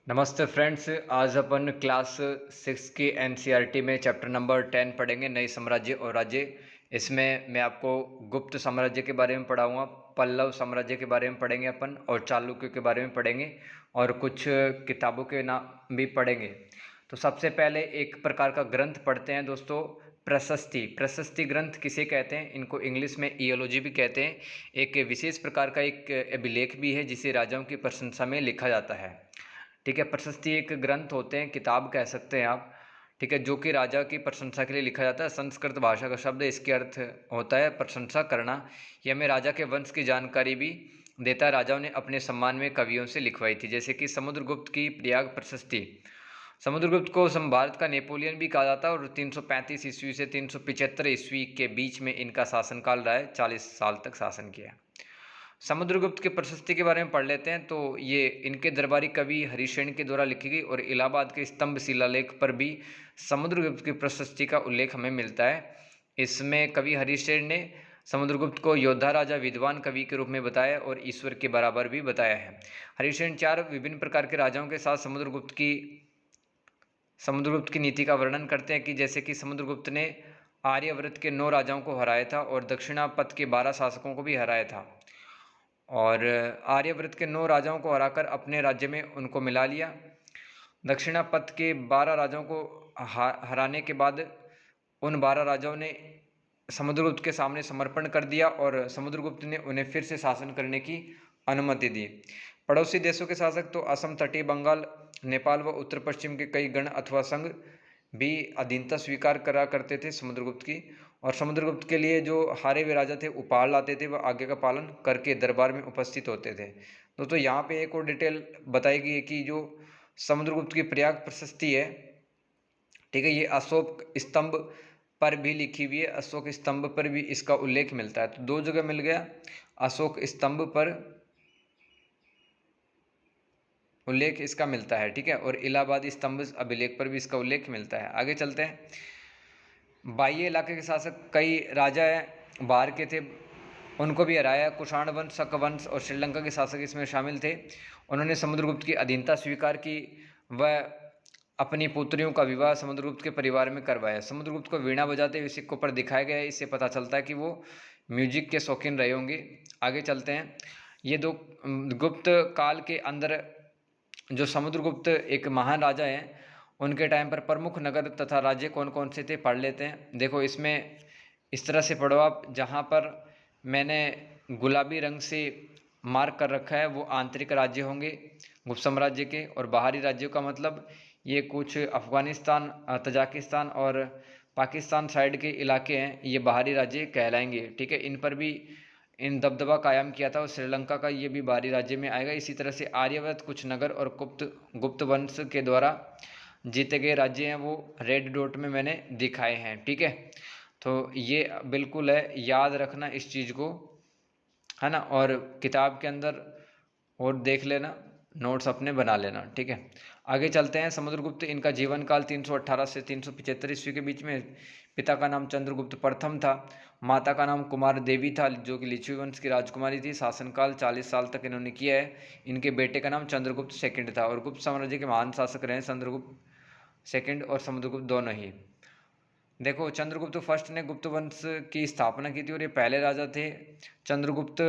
नमस्ते फ्रेंड्स। आज अपन क्लास 6 की एनसीईआरटी में चैप्टर नंबर 10 पढ़ेंगे, नए साम्राज्य और राज्य। इसमें मैं आपको गुप्त साम्राज्य के बारे में पढ़ाऊंगा, पल्लव साम्राज्य के बारे में पढ़ेंगे अपन, और चालुक्य के बारे में पढ़ेंगे, और कुछ किताबों के नाम भी पढ़ेंगे। तो सबसे पहले एक प्रकार का ग्रंथ पढ़ते हैं दोस्तों, प्रशस्ति। प्रशस्ति ग्रंथ किसे कहते हैं? इनको इंग्लिश में इयोलॉजी भी कहते हैं। एक विशेष प्रकार का एक अभिलेख भी है जिसे राजाओं की प्रशंसा में लिखा जाता है। ठीक है, प्रशस्ति एक ग्रंथ होते हैं, किताब कह सकते हैं आप। ठीक है, जो कि राजा की प्रशंसा के लिए लिखा जाता है। संस्कृत भाषा का शब्द, इसके अर्थ होता है प्रशंसा करना। यह हमें राजा के वंश की जानकारी भी देता है। राजाओं ने अपने सम्मान में कवियों से लिखवाई थी, जैसे कि समुद्रगुप्त की प्रयाग प्रशस्ति। समुद्रगुप्त को भारत का नेपोलियन भी कहा जाता है, और 335 ईस्वी से 375 ईस्वी के बीच में इनका शासनकाल रहा है। 40 साल तक शासन किया। समुद्रगुप्त की प्रशस्ति के बारे में पढ़ लेते हैं। तो ये इनके दरबारी कवि हरिशेन के द्वारा लिखी गई, और इलाहाबाद के स्तंभ शिलालेख पर भी समुद्रगुप्त की प्रशस्ति का उल्लेख हमें मिलता है। इसमें कवि हरिशेन ने समुद्रगुप्त को योद्धा, राजा, विद्वान कवि के रूप में बताया और ईश्वर के बराबर भी बताया है। हरिशेन 4 विभिन्न प्रकार के राजाओं के साथ समुद्रगुप्त की नीति का वर्णन करते हैं, कि जैसे कि समुद्रगुप्त ने आर्यव्रत के 9 राजाओं को हराया था, और दक्षिणापथ के 12 शासकों को भी हराया था। और आर्यव्रत के 9 राजाओं को हराकर अपने राज्य में उनको मिला लिया। दक्षिणापथ के 12 राजाओं को हराने के बाद उन 12 राजाओं ने समुद्रगुप्त के सामने समर्पण कर दिया, और समुद्रगुप्त ने उन्हें फिर से शासन करने की अनुमति दी। पड़ोसी देशों के शासक तो असम, तटीय बंगाल, नेपाल व उत्तर पश्चिम के कई गण अथवा संघ भी अधीनता स्वीकार करा करते थे समुद्रगुप्त की। और समुद्रगुप्त के लिए जो हारे हुए राजा थे उपहार लाते थे, वह आज्ञा का पालन करके दरबार में उपस्थित होते थे। दोस्तों यहाँ पे एक और डिटेल बताई गई है कि जो समुद्रगुप्त की प्रयाग प्रशस्ति है, ठीक है, ये अशोक स्तंभ पर भी लिखी हुई है। अशोक स्तंभ पर भी इसका उल्लेख मिलता है। तो 2 जगह मिल गया, अशोक स्तंभ पर उल्लेख इसका मिलता है। ठीक है, और इलाहाबादी स्तंभ अभिलेख पर भी इसका उल्लेख मिलता है। आगे चलते हैं। बाह्य इलाके के शासक कई राजा है बाहर के थे, उनको भी हराया। कुषाण वंश, शक वंश और श्रीलंका के शासक इसमें शामिल थे। उन्होंने समुद्रगुप्त की अधीनता स्वीकार की। वह अपनी पुत्रियों का विवाह समुद्रगुप्त के परिवार में करवाया। समुद्रगुप्त को वीणा बजाते हुए सिक्कों पर दिखाया गया है। इससे पता चलता है कि वो म्यूजिक के शौकीन रहे होंगे। आगे चलते हैं। ये 2 गुप्त काल के अंदर जो समुद्रगुप्त एक महान राजा हैं, उनके टाइम पर प्रमुख नगर तथा राज्य कौन कौन से थे पढ़ लेते हैं। देखो इसमें इस तरह से पढ़ो आप, जहाँ पर मैंने गुलाबी रंग से मार्क कर रखा है वो आंतरिक राज्य होंगे गुप्त साम्राज्य के, और बाहरी राज्यों का मतलब ये कुछ अफगानिस्तान, तजाकिस्तान और पाकिस्तान साइड के इलाके हैं, ये बाहरी राज्य कहलाएंगे। ठीक है, इन पर भी इन दबदबा कायम किया था, और श्रीलंका का ये भी बाहरी राज्य में आएगा। इसी तरह से आर्यवर्त, कुछ नगर और गुप्त वंश के द्वारा जीते गए राज्य हैं, वो रेड डॉट में मैंने दिखाए हैं। ठीक है, तो ये बिल्कुल है, याद रखना इस चीज़ को, है ना, और किताब के अंदर और देख लेना, नोट्स अपने बना लेना। ठीक है, आगे चलते हैं। समुद्रगुप्त, इनका जीवन काल 318 से 375 ईस्वी के बीच में। पिता का नाम चंद्रगुप्त प्रथम था, माता का नाम कुमार देवी था, जो कि लिच्छवी वंश की राजकुमारी थी। शासनकाल 40 साल तक इन्होंने किया है। इनके बेटे का नाम चंद्रगुप्त सेकंड था, और गुप्त साम्राज्य के महान शासक रहे चंद्रगुप्त सेकंड और समुद्रगुप्त दोनों ही। देखो, चंद्रगुप्त फर्स्ट ने गुप्त वंश की स्थापना की थी, और ये पहले राजा थे। चंद्रगुप्त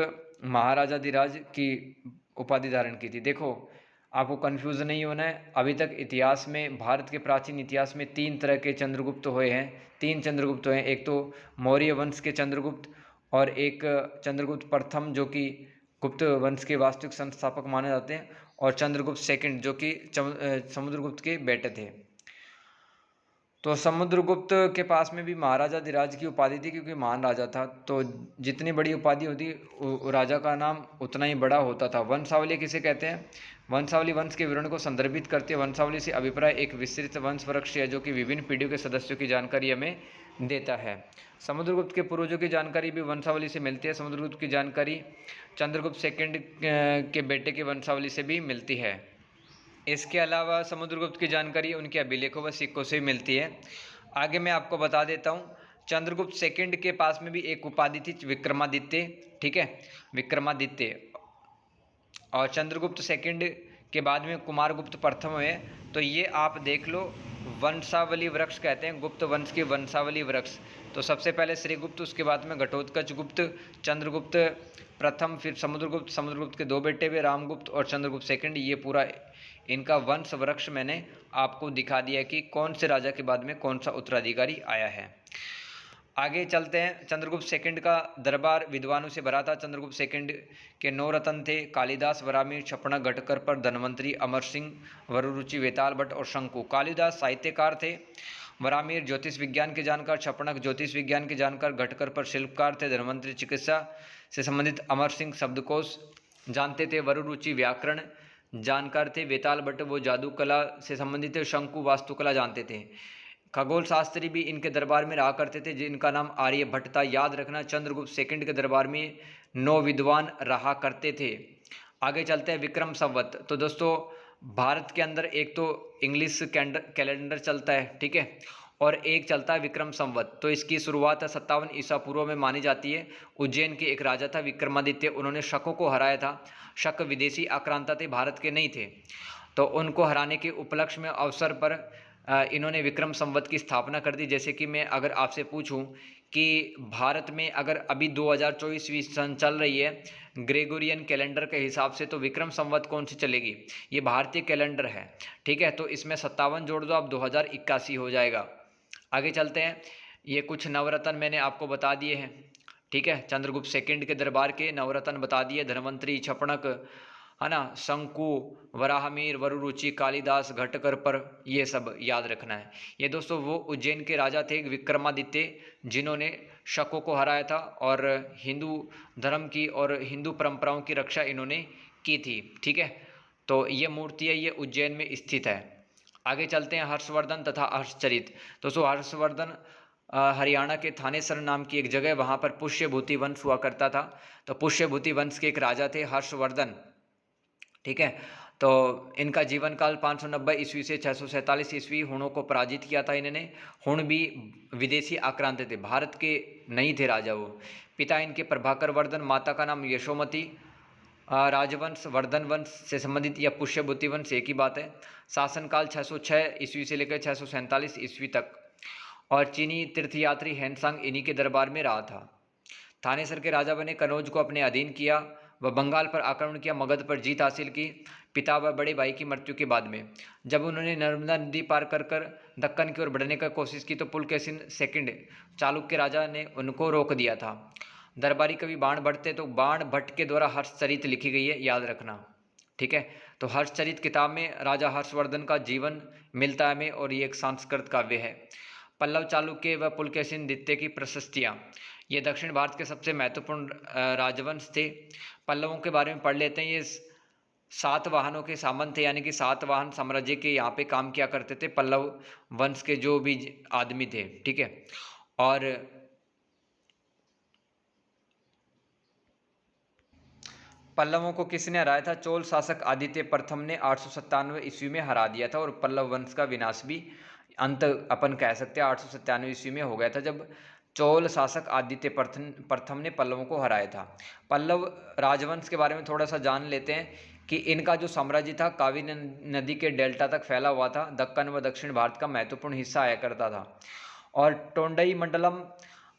महाराजाधिराज की उपाधि धारण की थी। देखो, आपको कंफ्यूज नहीं होना है। अभी तक इतिहास में, भारत के प्राचीन इतिहास में 3 तरह के चंद्रगुप्त हुए हैं। 3 चंद्रगुप्त हुए हैं। एक तो मौर्य वंश के चंद्रगुप्त, और एक चंद्रगुप्त प्रथम जो कि गुप्त वंश के वास्तविक संस्थापक माने जाते हैं, और चंद्रगुप्त सेकंड जो कि समुद्रगुप्त के बेटे थे। तो समुद्रगुप्त के पास में भी महाराजाधिराज की उपाधि थी, क्योंकि महान राजा था। तो जितनी बड़ी उपाधि होती राजा का नाम उतना ही बड़ा होता था। वंशावली किसे कहते हैं? वंशावली वंश के विवरण को संदर्भित करती है। वंशावली से अभिप्राय एक विस्तृत वंश वृक्ष है, जो कि विभिन्न पीढ़ियों के सदस्यों की जानकारी हमें देता है। समुद्रगुप्त के पूर्वजों की जानकारी भी वंशावली से मिलती है। समुद्रगुप्त की जानकारी चंद्रगुप्त सेकंड के बेटे की वंशावली से भी मिलती है। इसके अलावा समुद्रगुप्त की जानकारी उनके अभिलेखों व सिक्कों से मिलती है। आगे मैं आपको बता देता हूँ, चंद्रगुप्त सेकंड के पास में भी एक उपाधि थी, विक्रमादित्य। ठीक है, विक्रमादित्य। और चंद्रगुप्त सेकंड के बाद में कुमारगुप्त प्रथम हुए। तो ये आप देख लो, वंशावली वृक्ष कहते हैं, गुप्त वंश के वंशावली वृक्ष। तो सबसे पहले श्रीगुप्त, उसके बाद में घटोत्कच गुप्त, चंद्रगुप्त प्रथम, फिर समुद्रगुप्त, समुद्रगुप्त के दो बेटे भी, रामगुप्त और चंद्रगुप्त सेकंड। ये पूरा इनका वंश वृक्ष मैंने आपको दिखा दिया कि कौन से राजा के बाद में कौन सा उत्तराधिकारी आया है। आगे चलते हैं। चंद्रगुप्त सेकंड का दरबार विद्वानों से भरा था। चंद्रगुप्त सेकंड के 9 रत्न थे, कालिदास, वरामीर, छपणक, घटकर, धनवंतरी, अमर सिंह, वरुरुचि, वेताल भट्ट और शंकु। कालिदास साहित्यकार थे, वरामीर ज्योतिष विज्ञान के जानकार, छपणक ज्योतिष विज्ञान के जानकार, घटकर शिल्पकार थे, धनवंतरी चिकित्सा से संबंधित, अमर सिंह शब्दकोश जानते थे, वरुरुचि व्याकरण जानकार थे, वेताल भट्ट वो जादू कला से संबंधित थे, शंकु वास्तुकला जानते थे। खगोल शास्त्री भी इनके दरबार में रहा करते थे, जिनका नाम आर्यभट्ट था। याद रखना, चंद्रगुप्त सेकंड के दरबार में 9 विद्वान रहा करते थे। आगे चलते हैं। विक्रम संवत। तो दोस्तों भारत के अंदर एक तो इंग्लिश कैलेंडर चलता है, ठीक है, और एक चलता है विक्रम संवत। तो इसकी शुरुआत 57 ईसा पूर्व में मानी जाती है। उज्जैन के एक राजा था विक्रमादित्य, उन्होंने शकों को हराया था। शक विदेशी आक्रांता थे, भारत के नहीं थे। तो उनको हराने के उपलक्ष्य में अवसर पर इन्होंने विक्रम संवत की स्थापना कर दी। जैसे कि मैं अगर आपसे पूछूं कि भारत में अगर अभी 2024वीं सन चल रही है ग्रेगोरियन कैलेंडर के हिसाब से, तो विक्रम संवत कौन सी चलेगी? ये भारतीय कैलेंडर है, ठीक है। तो इसमें 57 जोड़ दो आप, 2081 हो जाएगा। आगे चलते हैं। ये कुछ नवरत्न मैंने आपको बता दिए हैं, ठीक है। चंद्रगुप्त सेकंड के दरबार के नवरत्न बता दिए, धनवंतरी, छपणक, है ना, शंकु, वराहमीर, वरुरुचि, कालिदास, घटकर, ये सब याद रखना है। ये दोस्तों वो उज्जैन के राजा थे विक्रमादित्य, जिन्होंने शकों को हराया था और हिंदू धर्म की और हिंदू परंपराओं की रक्षा इन्होंने की थी, ठीक है। तो ये मूर्ति है, ये उज्जैन में स्थित है। आगे चलते हैं। हर्षवर्धन तथा हर्षचरित। दोस्तों हर्षवर्धन हरियाणा के थानेसर नाम की एक जगह, वहाँ पर पुष्यभूति वंश हुआ करता था। तो पुष्यभूति वंश के एक राजा थे हर्षवर्धन, ठीक है। तो इनका जीवन काल 590 ईस्वी से 647 ईस्वी। हुणों को पराजित किया था इन्होंने। हुण भी विदेशी आक्रांत थे, भारत के नहीं थे राजा वो। पिता इनके प्रभाकर वर्धन, माता का नाम यशोमती। राजवंश वर्धन वंश से संबंधित या पुष्यभूति वंश एक ही बात है। शासनकाल 606 ईस्वी से लेकर 647 ईस्वी तक। और चीनी तीर्थयात्री हैंसांग इन्हीं के दरबार में रहा था। थानेसर के राजा बने, कनौज को अपने अधीन किया, व बंगाल पर आक्रमण किया, मगध पर जीत हासिल की। पिता व बड़े भाई की मृत्यु के बाद में जब उन्होंने नर्मदा नदी पार कर दक्कन की ओर बढ़ने का कोशिश की, तो पुलकेशिन सेकंड चालुक्य राजा ने उनको रोक दिया था। दरबारी कवि बाण भट्ट थे, तो बाण भट्ट के द्वारा हर्षचरित लिखी गई है, याद रखना, ठीक है। तो हर्षचरित किताब में राजा हर्षवर्धन का जीवन मिलता है हमें, और ये एक संस्कृत काव्य है। पल्लव, चालुक्य व पुलकेशिन द्वितीय की प्रशस्तियाँ। ये दक्षिण भारत के सबसे महत्वपूर्ण राजवंश थे। पल्लवों के बारे में पढ़ लेते हैं। ये 7 वाहनों के सामंत थे, यानी कि 7 वाहन साम्राज्य के यहाँ पे काम किया करते थे पल्लव वंश के जो भी आदमी थे, ठीक है। और पल्लवों को किसने हराया था? चोल शासक आदित्य प्रथम ने 897 ईस्वी में हरा दिया था, और पल्लव वंश का विनाश भी अंत अपन कह सकते हैं 897 ईस्वी में हो गया था, जब चोल शासक आदित्य प्रथम ने पल्लवों को हराया था। पल्लव राजवंश के बारे में थोड़ा सा जान लेते हैं कि इनका जो साम्राज्य था कावेरी नदी के डेल्टा तक फैला हुआ था, दक्कन व दक्षिण भारत का महत्वपूर्ण हिस्सा आया करता था। और टोंडई मंडलम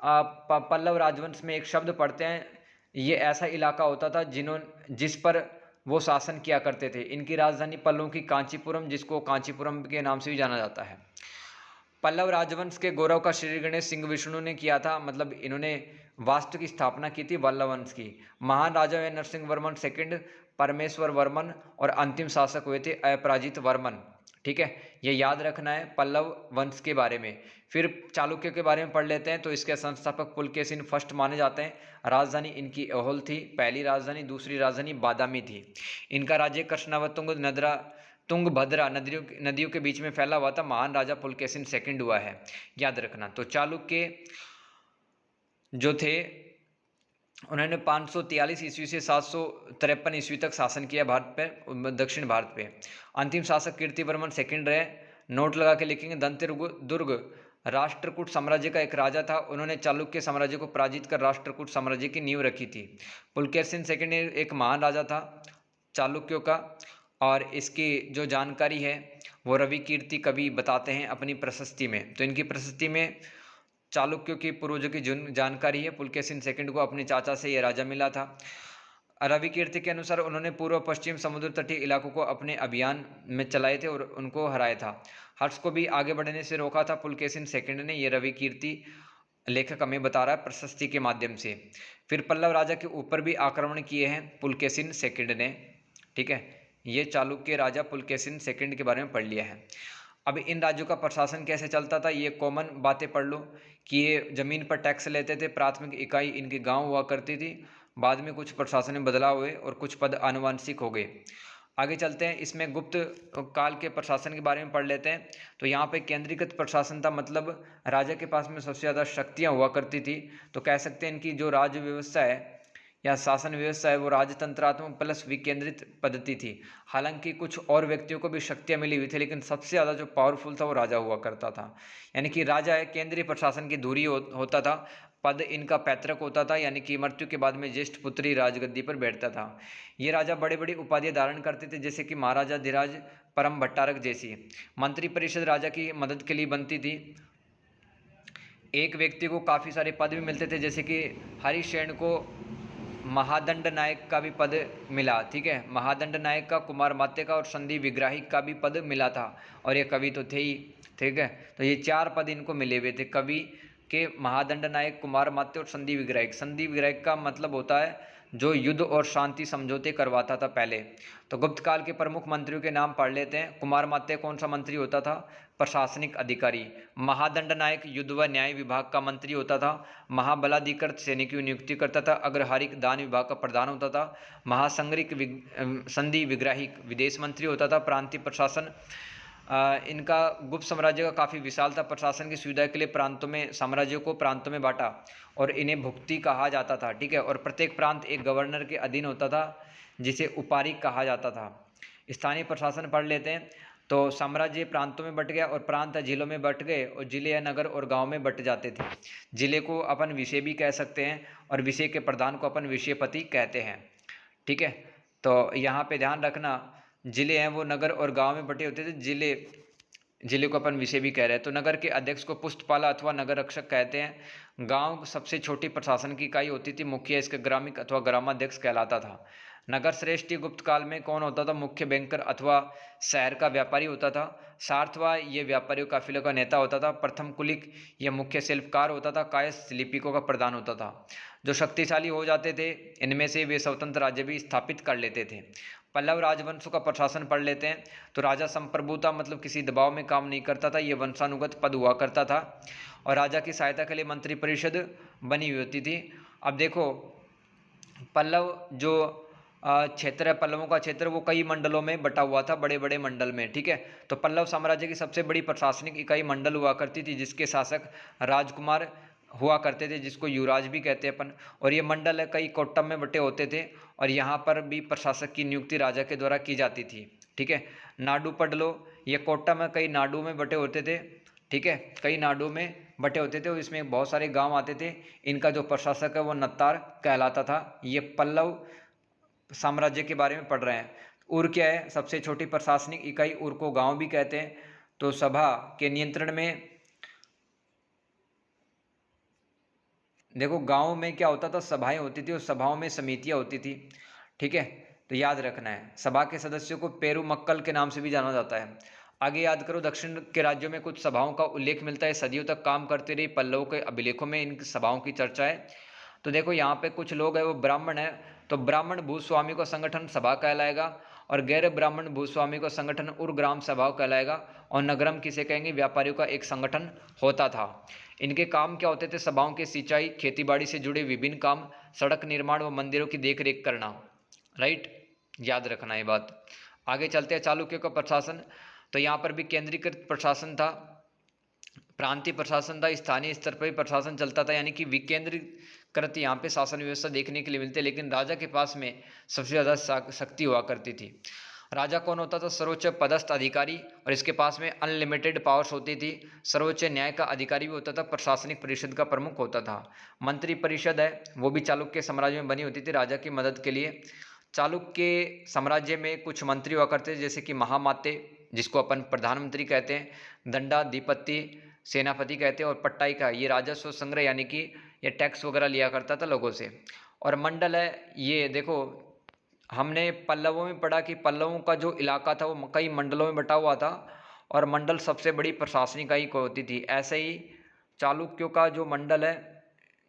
पल्लव राजवंश में एक शब्द पढ़ते हैं, ये ऐसा इलाका होता था जिस पर वो शासन किया करते थे। इनकी राजधानी पल्लवों की कांचीपुरम, जिसको कांचीपुरम के नाम से भी जाना जाता है। पल्लव राजवंश के गौरव का श्री गणेश सिंह विष्णु ने किया था, मतलब इन्होंने वास्तु की स्थापना की थी पल्लव वंश की। महान राजा हुए नरसिंह वर्मन सेकंड, परमेश्वर वर्मन, और अंतिम शासक हुए थे अपराजित वर्मन, ठीक है। ये याद रखना है पल्लव वंश के बारे में। फिर चालुक्य के बारे में पढ़ लेते हैं। तो इसके संस्थापक पुलकेशिन फर्स्ट माने जाते हैं। राजधानी इनकी अहोल थी, पहली राजधानी। दूसरी राजधानी बादामी थी। इनका राज्य कृष्णावतुंग तुंगभद्रा नदियों के बीच में फैला हुआ था। महान राजा पुलकेशिन सेकंड हुआ है, याद रखना। तो चालुक्य जो थे उन्होंने 543 ईस्वी से 753 ईस्वी तक शासन किया भारत पे, दक्षिण भारत पे। अंतिम शासक कीर्तिवर्मन सेकंड रहे। नोट लगा के लिखेंगे। दंतेदुर्ग राष्ट्रकूट साम्राज्य का एक राजा था, उन्होंने चालुक्य साम्राज्य को पराजित कर राष्ट्रकूट साम्राज्य की नींव रखी थी। पुलकेशिन सेकंड एक महान राजा था चालुक्यों का, और इसकी जो जानकारी है वो रवि कीर्ति कवि बताते हैं अपनी प्रशस्ति में। तो इनकी प्रशस्ति में चालुक्यों की पूर्वजों की जानकारी है। पुलकेशिन सेकंड को अपने चाचा से ये राजा मिला था। रवि कीर्ति के अनुसार उन्होंने पूर्व पश्चिम समुद्र तटीय इलाकों को अपने अभियान में चलाए थे और उनको हराया था। हर्ष को भी आगे बढ़ने से रोका था पुलकेशिन सेकंड ने। ये रवि कीर्ति लेखक हमें बता रहा है प्रशस्ति के माध्यम से। फिर पल्लव राजा के ऊपर भी आक्रमण किए हैं पुलकेशिन सेकंड ने। ठीक है, ये चालुक्य राजा पुलकेशिन सेकंड के बारे में पढ़ लिया है। अब इन राज्यों का प्रशासन कैसे चलता था, ये कॉमन बातें पढ़ लो कि ये जमीन पर टैक्स लेते थे। प्राथमिक इकाई इनके गांव हुआ करती थी। बाद में कुछ प्रशासन में बदलाव हुए और कुछ पद आनुवंशिक हो गए। आगे चलते हैं, इसमें गुप्त काल के प्रशासन के बारे में पढ़ लेते हैं। तो यहाँ पे केंद्रीकृत प्रशासन था, मतलब राजा के पास में सबसे ज़्यादा शक्तियाँ हुआ करती थी। तो कह सकते हैं इनकी जो राज्य व्यवस्था है या शासन व्यवस्था है वो राजतंत्रात्मक प्लस विकेंद्रित पद्धति थी। हालांकि कुछ और व्यक्तियों को भी शक्तियाँ मिली हुई थी, लेकिन सबसे ज़्यादा जो पावरफुल था वो राजा हुआ करता था। यानी कि राजा है, केंद्रीय प्रशासन की धुरी होता था। पद इनका पैतृक होता था, यानी कि मृत्यु के बाद में ज्येष्ठ पुत्री राजगद्दी पर बैठता था। ये राजा बड़े बड़ी उपाधियां धारण करते थे, जैसे कि महाराजा धीराज, परम भट्टारक जैसी। मंत्री परिषद राजा की मदद के लिए बनती थी। एक व्यक्ति को काफ़ी सारे पद भी मिलते थे, जैसे कि हरिशेन को महादंड नायक का भी पद मिला। ठीक है, महादंड नायक का, कुमार मात्य का और संधि विग्राही का भी पद मिला था। और ये कवि तो थे ही। ठीक है, तो ये 4 पद इनको मिले हुए थे कवि के, महादंड नायक, कुमार मात्य और संधि विग्राहिक। संधि विग्राहिक का मतलब होता है जो युद्ध और शांति समझौते करवाता था पहले। तो गुप्त काल के प्रमुख मंत्रियों के नाम पढ़ लेते हैं। कुमार मात्य कौन सा मंत्री होता था? प्रशासनिक अधिकारी। महादंड नायक युद्ध व न्याय विभाग का मंत्री होता था। महाबलाधिकृत सैनिक की नियुक्ति करता था। अग्रहारिक दान विभाग का प्रधान होता था। महासंग्रिक संधि विग्राहिक विदेश मंत्री होता था। प्रांतीय प्रशासन इनका गुप्त साम्राज्य का काफ़ी विशाल था। प्रशासन की सुविधा के लिए प्रांतों में, साम्राज्यों को प्रांतों में बांटा और इन्हें भुक्ति कहा जाता था। ठीक है, और प्रत्येक प्रांत एक गवर्नर के अधीन होता था जिसे उपारिक कहा जाता था। स्थानीय प्रशासन पढ़ लेते हैं। तो साम्राज्य प्रांतों में बट गया और प्रांत जिलों में बट गए और जिले या नगर और गांव में बट जाते थे। जिले को अपन विषय भी कह सकते हैं और विषय के प्रधान को अपन विषयपति कहते हैं। ठीक है, तो यहाँ पे ध्यान रखना, जिले हैं वो नगर और गांव में बटे होते थे। जिले को अपन विषय भी कह रहे हैं। तो नगर के अध्यक्ष को पुष्टपाला अथवा नगर रक्षक कहते हैं। गांव सबसे छोटी प्रशासन की इकाई होती थी। मुखिया इसका ग्रामिक अथवा ग्रामाध्यक्ष कहलाता था। नगर श्रेष्ठी गुप्त काल में कौन होता था? मुख्य बैंकर अथवा शहर का व्यापारी होता था। सार्थवा ये व्यापारियों काफिले का नेता होता था। प्रथम कुलिक यह मुख्य शिल्पकार होता था। कायस्थ लिपिकों का प्रधान होता था। जो शक्तिशाली हो जाते थे इनमें से वे स्वतंत्र राज्य भी स्थापित कर लेते थे। पल्लव राजवंशों का प्रशासन पढ़ लेते हैं। तो राजा संप्रभु था, मतलब किसी दबाव में काम नहीं करता था। ये वंशानुगत पद हुआ करता था और राजा की सहायता के लिए मंत्री परिषद बनी हुई होती थी। अब देखो, पल्लव जो क्षेत्र है, पल्लवों का क्षेत्र, वो कई मंडलों में बटा हुआ था, बड़े बड़े मंडल में। ठीक है, तो पल्लव साम्राज्य की सबसे बड़ी प्रशासनिक इकाई मंडल हुआ करती थी, जिसके शासक राजकुमार हुआ करते थे, जिसको युवराज भी कहते हैं अपन। और ये मंडल कई कोट्टम में बटे होते थे और यहाँ पर भी प्रशासक की नियुक्ति राजा के द्वारा की जाती थी। ठीक है, नाडु पढ़ लो, ये कोट्टम कई नाडु में बटे होते थे। ठीक है, कई नाडु में बटे होते थे और इसमें बहुत सारे गांव आते थे। इनका जो प्रशासक है वो नत्तार कहलाता था। ये पल्लव साम्राज्य के बारे में पढ़ रहे हैं। उर क्या है? सबसे छोटी प्रशासनिक इकाई। उर को गांव भी कहते हैं। तो सभा के नियंत्रण में, देखो गांव में क्या होता था, सभाएं होती थी और सभाओं में समितियां होती थी। ठीक है, तो याद रखना है। सभा के सदस्यों को पेरुमक्कल के नाम से भी जाना जाता है। आगे याद करो, दक्षिण के राज्यों में कुछ सभाओं का उल्लेख मिलता है। सदियों तक काम करती रही पल्लवों के अभिलेखों में इन सभाओं की चर्चा है। तो देखो यहाँ पे कुछ लोग हैं वो ब्राह्मण है, तो ब्राह्मण भूस्वामी को संगठन सभा कहलाएगा और गैर ब्राह्मण भूस्वामी को संगठन उर ग्राम सभा कहलाएगा। और नगरम किसे कहेंगे? व्यापारियों का एक संगठन होता था। इनके काम क्या होते थे? सभाओं के सिंचाई, खेतीबाड़ी से जुड़े विभिन्न काम, सड़क निर्माण व मंदिरों की देखरेख करना। राइट, याद रखना ये बात। आगे चलते हैं, चालुक्यों का प्रशासन। तो यहाँ पर भी केंद्रीकृत प्रशासन था, प्रांतीय प्रशासन था, स्थानीय स्तर पर भी प्रशासन चलता था, यानी कि विकेंद्रीकृत यहाँ पे शासन व्यवस्था देखने के लिए मिलती है। लेकिन राजा के पास में सबसे ज़्यादा शक्ति हुआ करती थी। राजा कौन होता था? सर्वोच्च पदस्थ अधिकारी, और इसके पास में अनलिमिटेड पावर्स होती थी। सर्वोच्च न्याय का अधिकारी भी होता था। प्रशासनिक परिषद का प्रमुख होता था। मंत्री परिषद है वो भी चालुक्य साम्राज्य में बनी होती थी राजा की मदद के लिए। चालुक्य साम्राज्य में कुछ मंत्री हुआ करते थे, जैसे कि महामात्य, जिसको अपन प्रधानमंत्री कहते हैं, दंडाधिपति, सेनापति कहते हैं, और पट्टायिका, ये राजस्व संग्रह यानी कि ये टैक्स वगैरह लिया करता था लोगों से। और मंडल है, ये देखो हमने पल्लवों में पढ़ा कि पल्लवों का जो इलाका था वो कई मंडलों में बटा हुआ था, और मंडल सबसे बड़ी प्रशासनिक इकाई होती थी। ऐसे ही चालुक्यों का जो मंडल है,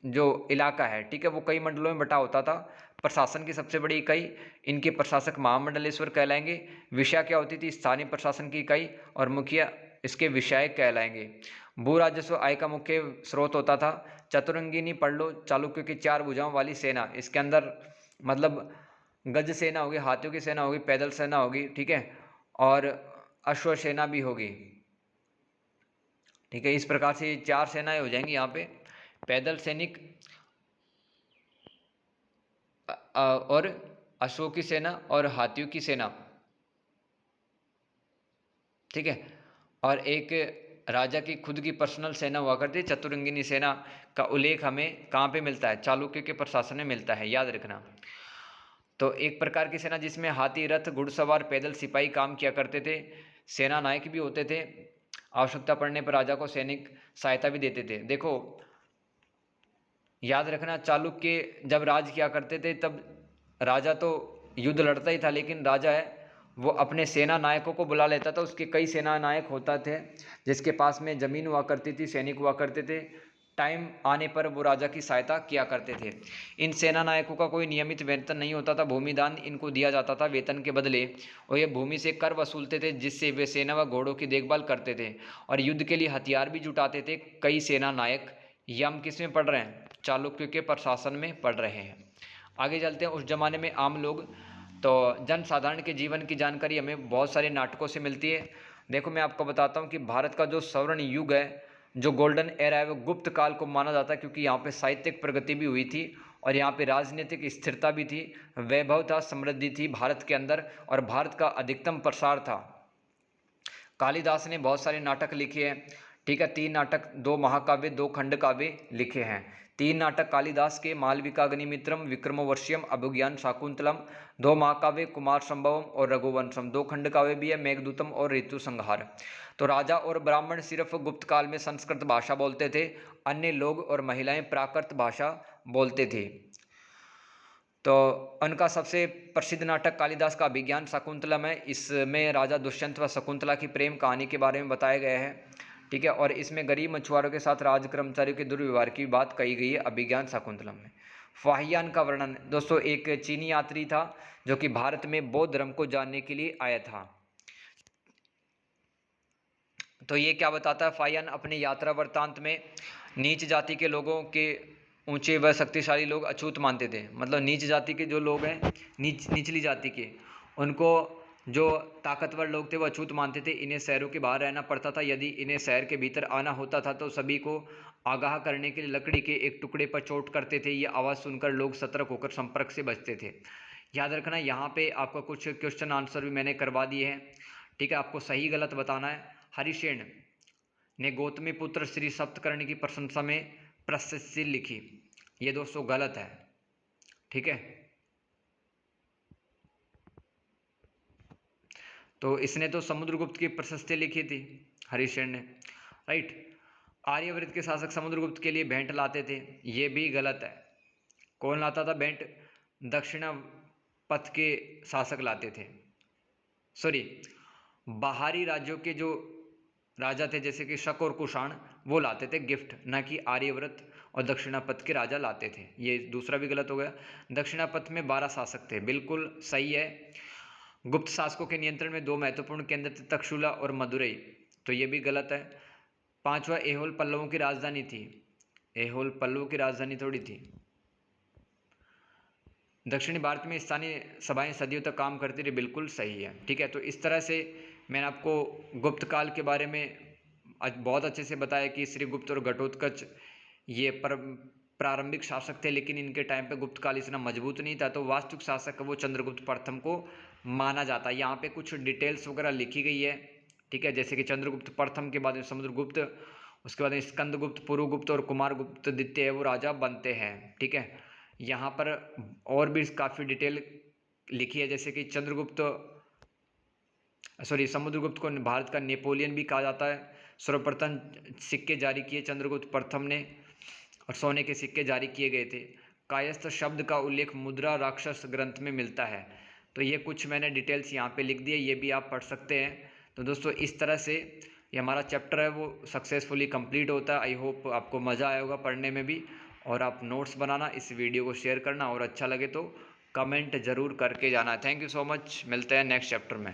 जो इलाका है, ठीक है, वो कई मंडलों में बटा होता था। प्रशासन की सबसे बड़ी इकाई, इनके प्रशासक महामंडलेश्वर कहलाएंगे। विषय क्या होती थी? स्थानीय प्रशासन की इकाई, और मुखिया इसके विषयक कहलाएंगे। भू राजस्व आय का मुख्य स्रोत होता था। चतुरंगिनी पढ़ लो, चालुक्यों की 4 भुजाओं वाली सेना, इसके अंदर मतलब गज सेना होगी, हाथियों की सेना होगी, पैदल सेना होगी, ठीक है, और अश्व सेना भी होगी, ठीक है। इस प्रकार से 4 सेनाएं हो जाएंगी यहाँ पे, पैदल सैनिक और अश्वों की सेना और हाथियों की सेना, ठीक है। और एक राजा की खुद की पर्सनल सेना हुआ करती है, चतुरंगिनी सेना का उल्लेख हमें कहाँ पे मिलता है? चालुक्य के प्रशासन में मिलता है, याद रखना। तो एक प्रकार की सेना जिसमें हाथी, रथ, घुड़सवार, पैदल सिपाही काम किया करते थे। सेना नायक भी होते थे, आवश्यकता पड़ने पर राजा को सैनिक सहायता भी देते थे। देखो याद रखना, चालुक्य जब राज किया करते थे तब राजा तो युद्ध लड़ता ही था, लेकिन राजा है वो अपने सेना नायकों को बुला लेता था। उसके कई सेना नायक होता थे, जिसके पास में जमीन हुआ करती थी, सैनिक हुआ करते थे। टाइम आने पर वो राजा की सहायता किया करते थे। इन सेना नायकों का कोई नियमित वेतन नहीं होता था, भूमिदान इनको दिया जाता था वेतन के बदले, और ये भूमि से कर वसूलते थे, जिससे वे सेना व घोड़ों की देखभाल करते थे और युद्ध के लिए हथियार भी जुटाते थे। कई सेना नायक, ये हम किस में पढ़ रहे हैं? चालुक्य के प्रशासन में पढ़ रहे हैं। आगे चलते हैं। उस जमाने में आम लोग, तो जन साधारण के जीवन की जानकारी हमें बहुत सारे नाटकों से मिलती है। देखो मैं आपको बताता हूँ कि भारत का जो स्वर्ण युग है, जो गोल्डन एरा है, वो गुप्त काल को माना जाता है, क्योंकि यहाँ पे साहित्यिक प्रगति भी हुई थी और यहाँ पे राजनीतिक स्थिरता भी थी, वैभव था, समृद्धि थी भारत के अंदर, और भारत का अधिकतम प्रसार था। कालिदास ने बहुत सारे नाटक लिखे हैं, ठीक है, 3 नाटक, 2 महाकाव्य, 2 खंड काव्य लिखे हैं। 3 नाटक कालिदास के, मालविकाग्निमित्रम, विक्रमोर्वशीयम, अभिज्ञान शाकुंतलम। 2 महाकाव्य, कुमार संभवम और रघुवंशम। 2 खंड काव्य भी है, मेघदूतम और ऋतु संहार। तो राजा और ब्राह्मण सिर्फ गुप्त काल में संस्कृत भाषा बोलते थे, अन्य लोग और महिलाएं प्राकृत भाषा बोलते थे। तो उनका सबसे प्रसिद्ध नाटक कालिदास का अभिज्ञान शाकुंतलम है। इसमें राजा दुष्यंत व शकुंतला की प्रेम कहानी के बारे में बताया गया है, ठीक है, और इसमें गरीब मछुआरों के साथ राज कर्मचारियों के दुर्व्यवहार की बात कही गई है अभिज्ञान शाकुंतलम में। फाहियान का वर्णन, दोस्तों एक चीनी यात्री था जो कि भारत में बौद्ध धर्म को जानने के लिए आया था। तो ये क्या बताता है? फाहियान अपने यात्रा वृत्तांत में नीच जाति के लोगों के ऊंचे व शक्तिशाली लोग अछूत मानते थे। मतलब नीच जाति के जो लोग हैं, निचली जाति के, उनको जो ताकतवर लोग थे वो अछूत मानते थे। इन्हें शहरों के बाहर रहना पड़ता था। यदि इन्हें शहर के भीतर आना होता था तो सभी को आगाह करने के लिए लकड़ी के एक टुकड़े पर चोट करते थे। ये आवाज़ सुनकर लोग सतर्क होकर संपर्क से बचते थे। याद रखना, यहाँ पे आपका कुछ क्वेश्चन आंसर भी मैंने करवा दिए हैं, ठीक है, आपको सही गलत बताना है। हरिसेन ने गौतमी पुत्र श्री सप्तकर्णी की प्रशंसा में प्रशस्ति लिखी, ये दोस्तों गलत है, ठीक है। तो इसने तो समुद्रगुप्त की प्रशस्ति लिखी थी, हरिसेन ने, राइट। आर्यवर्त के शासक समुद्रगुप्त के लिए भेंट लाते थे, ये भी गलत है। कौन लाता था भेंट? दक्षिणापथ के शासक लाते थे, सॉरी, बाहरी राज्यों के जो राजा थे जैसे कि शक और कुषाण, वो लाते थे गिफ्ट, ना कि आर्यव्रत और दक्षिणापथ के राजा लाते थे। ये दूसरा भी गलत हो गया। दक्षिणापथ में 12 शासक थे, बिल्कुल सही है। गुप्त शासकों के नियंत्रण में 2 महत्वपूर्ण केंद्र थे, तक्षशिला और मदुरई, तो ये भी गलत है। 5वां, ऐहोल पल्लवों की राजधानी थी। ऐहोल पल्लवों की राजधानी थोड़ी थी। दक्षिणी भारत में स्थानीय सभाएं सदियों तक काम करती रही, बिल्कुल सही है, ठीक है। तो इस तरह से मैंने आपको गुप्त काल के बारे में बहुत अच्छे से बताया कि श्रीगुप्त और घटोत्कच ये प्रारंभिक शासक थे, लेकिन इनके टाइम पे गुप्त काल इतना मजबूत नहीं था। तो वास्तविक शासक वो चंद्रगुप्त प्रथम को माना जाता है। यहाँ पे कुछ डिटेल्स वगैरह लिखी गई है, ठीक है, जैसे कि चंद्रगुप्त प्रथम के बाद में समुद्रगुप्त, उसके बाद में स्कंदगुप्त, पुरुगुप्त और कुमारगुप्त द्वितीय वो राजा बनते हैं, ठीक है। यहाँ पर और भी काफ़ी डिटेल लिखी है, जैसे कि समुद्रगुप्त को भारत का नेपोलियन भी कहा जाता है। सर्वप्रथम सिक्के जारी किए चंद्रगुप्त प्रथम ने और सोने के सिक्के जारी किए गए थे। कायस्थ शब्द का उल्लेख मुद्रा राक्षस ग्रंथ में मिलता है। तो ये कुछ मैंने डिटेल्स यहाँ पे लिख दिए, ये भी आप पढ़ सकते हैं। तो दोस्तों इस तरह से ये हमारा चैप्टर है वो सक्सेसफुली कंप्लीट होता है। आई होप आपको मज़ा आया होगा पढ़ने में भी, और आप नोट्स बनाना, इस वीडियो को शेयर करना और अच्छा लगे तो कमेंट ज़रूर करके जाना। थैंक यू सो मच, मिलते हैं नेक्स्ट चैप्टर में।